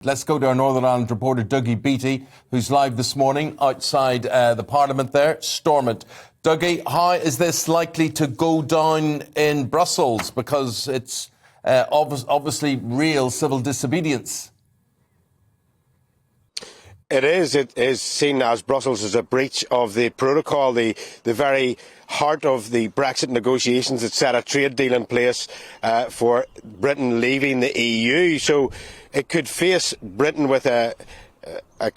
Let's go to our Northern Ireland reporter, Dougie Beattie, who's live this morning outside the Parliament there, Stormont. Dougie, how is this likely to go down in Brussels? Because it's obviously real civil disobedience. It is seen as Brussels as a breach of the protocol, the very heart of the Brexit negotiations that set a trade deal in place for Britain leaving the EU. So it could face Britain with a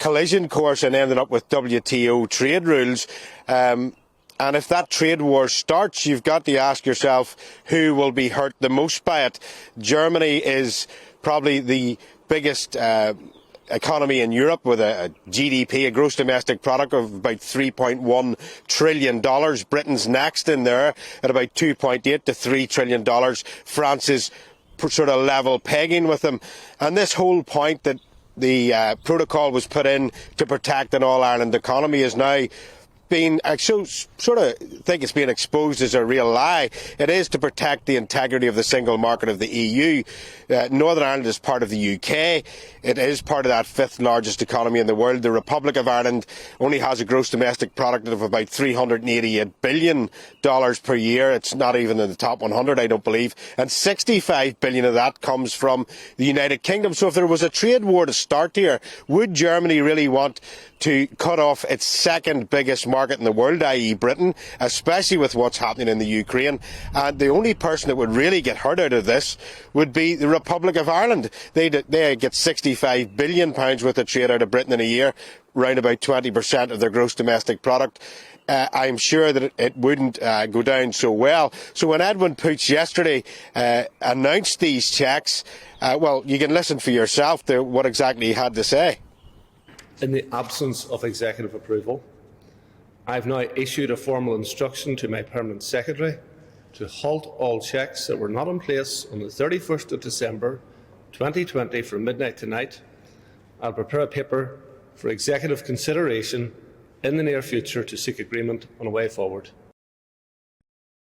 collision course and ending up with WTO trade rules. And if that trade war starts, you've got to ask yourself who will be hurt the most by it. Germany is probably the biggest economy in Europe with a GDP, a gross domestic product, of about $3.1 trillion. Britain's next in there at about $2.8 to $3 trillion. France is sort of level pegging with them. And this whole point that the protocol was put in to protect an all-Ireland economy is now being, I sort of think it's being exposed as a real lie. It is to protect the integrity of the single market of the EU. Northern Ireland is part of the UK. It is part of that fifth largest economy in the world. The Republic of Ireland only has a gross domestic product of about $388 billion per year. It's not even in the top 100, I don't believe. And 65 billion of that comes from the United Kingdom. So if there was a trade war to start here, would Germany really want to cut off its second biggest market in the world, i.e. Britain, especially with what's happening in the Ukraine? And the only person that would really get hurt out of this would be the Republic of Ireland. They get £65 billion worth of trade out of Britain in a year, round about 20% of their gross domestic product. I'm sure that it wouldn't go down so well. So when Edwin Poots yesterday announced these checks, well, you can listen for yourself to what exactly he had to say. In the absence of executive approval, I have now issued a formal instruction to my Permanent Secretary to halt all checks that were not in place on the 31st of December 2020 from midnight tonight. I'll prepare a paper for executive consideration in the near future to seek agreement on a way forward.